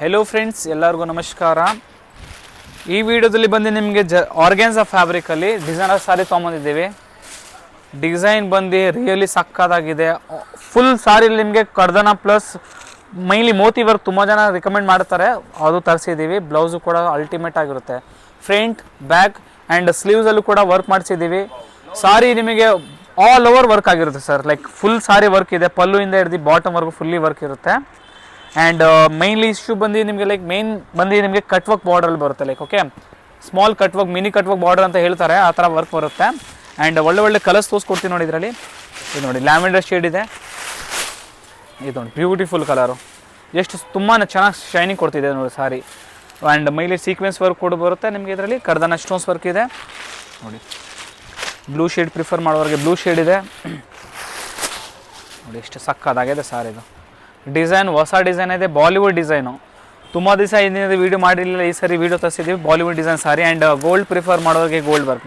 Hello friends, ಎಲ್ಲರಿಗೂ ನಮಸ್ಕಾರ. ಈ ವಿಡಿಯೋದಲ್ಲಿ ಬಂದು ನಿಮಗೆ ಆರ್ಗ್ಯಾನ್ಸಾ ಫ್ಯಾಬ್ರಿಕಲ್ಲಿ ಡಿಸೈನರ್ ಸಾರಿ ತೊಗೊಂಬಂದಿದ್ದೀವಿ. ಡಿಸೈನ್ ಬಂದು ರಿಯಲಿ ಸಕ್ಕತ್ತಾಗಿದೆ. ಫುಲ್ ಸಾರಿಲಿ ನಿಮಗೆ ಕರ್ದನ ಪ್ಲಸ್ ಮೈನ್ಲಿ ಮೋತಿ ವರ್ಕ್ ತುಂಬ ಜನ ರಿಕಮೆಂಡ್ ಮಾಡ್ತಾರೆ, ಅದು ತರಿಸಿದ್ದೀವಿ. ಬ್ಲೌಸು ಕೂಡ ಅಲ್ಟಿಮೇಟ್ ಆಗಿರುತ್ತೆ. ಫ್ರಂಟ್, ಬ್ಯಾಕ್ ಆ್ಯಂಡ್ ಸ್ಲೀವ್ಸಲ್ಲೂ ಕೂಡ ವರ್ಕ್ ಮಾಡಿಸಿದ್ದೀವಿ. ಸಾರಿ ನಿಮಗೆ ಆಲ್ ಓವರ್ ವರ್ಕ್ ಆಗಿರುತ್ತೆ ಸರ್, ಲೈಕ್ ಫುಲ್ ಸಾರಿ ವರ್ಕ್ ಇದೆ. ಪಲ್ಲುವಿಂದ ಹಿಡಿದು ಬಾಟಮ್ವರೆಗೂ ಫುಲ್ಲಿ ವರ್ಕ್ ಇರುತ್ತೆ. ಆ್ಯಂಡ್ ಮೈನ್ಲಿ ಇಶ್ಯೂ ಬಂದು ನಿಮಗೆ ಲೈಕ್ ಮೇನ್ ಬಂದು ನಿಮಗೆ ಕಟ್ ವರ್ಕ್ ಬಾರ್ಡ್ರಲ್ಲಿ ಬರುತ್ತೆ. Like okay, small cut work, mini cut work border ಅಂತ ಹೇಳ್ತಾರೆ, ಆ ಥರ ವರ್ಕ್ ಬರುತ್ತೆ. ಆ್ಯಂಡ್ ಒಳ್ಳೆ ಕಲರ್ಸ್ ತೋರಿಸ್ಕೊಡ್ತೀನಿ ನೋಡಿ. ಇದರಲ್ಲಿ ಇದು ನೋಡಿ, ಲ್ಯಾವೆಂಡರ್ ಶೇಡ್ ಇದೆ. ಇದು ನೋಡಿ ಬ್ಯೂಟಿಫುಲ್ ಕಲರು, ಎಷ್ಟು ತುಂಬಾ ಚೆನ್ನಾಗಿ ಶೈನಿಂಗ್ ಕೊಡ್ತಿದೆ ನೋಡಿ ಸಾರಿ. ಆ್ಯಂಡ್ ಮೈಲಿ ಸೀಕ್ವೆನ್ಸ್ ವರ್ಕ್ ಕೂಡ ಬರುತ್ತೆ ನಿಮಗೆ. ಇದರಲ್ಲಿ ಕರ್ದನ ಸ್ಟೋನ್ಸ್ ವರ್ಕ್ ಇದೆ ನೋಡಿ. ಬ್ಲೂ ಶೇಡ್ ಪ್ರಿಫರ್ ಮಾಡೋರಿಗೆ ಬ್ಲೂ ಶೇಡ್ ಇದೆ ನೋಡಿ. ಎಷ್ಟು ಸಕ್ಕತ್ತಾಗಿದೆ ಸಾರಿ. ಇದು ಡಿಸೈನ್ ಹೊಸ ಡಿಸೈನ್ ಇದೆ, ಬಾಲಿವುಡ್ ಡಿಸೈನು. ತುಂಬ ದಿವಸ ಹಿಂದಿನ ವೀಡಿಯೋ ಮಾಡಿರಲಿಲ್ಲ, ಈ ಸರಿ ವೀಡಿಯೋ ತರಿಸಿದ್ದೀವಿ. Bollywood design sari. And gold prefer ಮಾಡೋರಿಗೆ ಗೋಲ್ಡ್ ವರ್ಕ್,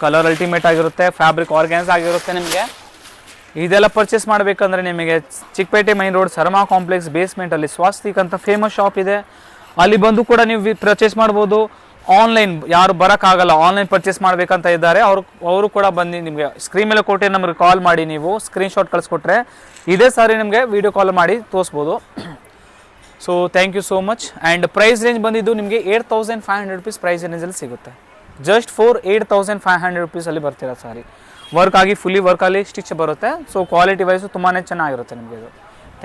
ಕಲರ್ ಅಲ್ಟಿಮೇಟ್ ಆಗಿರುತ್ತೆ. ಫ್ಯಾಬ್ರಿಕ್ ಆರ್ಗ್ಯಾನ್ಸ್ ಆಗಿರುತ್ತೆ ನಿಮಗೆ. ಇದೆಲ್ಲ ಪರ್ಚೇಸ್ ಮಾಡಬೇಕಂದ್ರೆ ನಿಮಗೆ Chickpet main road Sarama complex ಬೇಸ್ಮೆಂಟಲ್ಲಿ ಸ್ವಾಸ್ತಿಕ್ ಅಂತ ಫೇಮಸ್ ಶಾಪ್ ಇದೆ. ಅಲ್ಲಿ ಬಂದು ಕೂಡ ನೀವು ಪರ್ಚೇಸ್ ಮಾಡ್ಬೋದು. ಆನ್ಲೈನ್ ಯಾರು ಬರೋಕ್ಕಾಗಲ್ಲ, ಆನ್ಲೈನ್ ಪರ್ಚೇಸ್ ಮಾಡಬೇಕಂತ ಇದ್ದಾರೆ, ಅವರು ಕೂಡ ಬಂದು ನಿಮಗೆ ಸ್ಕ್ರೀನ್ ಮೇಲೆ ಕೊಟ್ಟೆ ನಮಗೆ ಕಾಲ್ ಮಾಡಿ, ನೀವು ಸ್ಕ್ರೀನ್ಶಾಟ್ ಕಳಿಸ್ಕೊಟ್ರೆ ಇದೇ ಸಾರಿ ನಿಮಗೆ ವೀಡಿಯೋ ಕಾಲ್ ಮಾಡಿ ತೋರಿಸ್ಬೋದು. So thank you so much. And price range ಬಂದಿದ್ದು ನಿಮಗೆ 8500 rupees ಪ್ರೈಸ್ ರೇಂಜಲ್ಲಿ ಸಿಗುತ್ತೆ. ಜಸ್ಟ್ ಫಾರ್ 8500 rupeesಲ್ಲಿ ಬರ್ತೀರಾ ಸಾರಿ. ವರ್ಕ್ ಆಗಿ ಫುಲ್ಲಿ ವರ್ಕಲ್ಲಿ ಸ್ಟಿಚ್ ಬರುತ್ತೆ. ಸೊ ಕ್ವಾಲಿಟಿ ವೈಸು ತುಂಬಾ ಚೆನ್ನಾಗಿರುತ್ತೆ ನಿಮಗೆ ಇದು.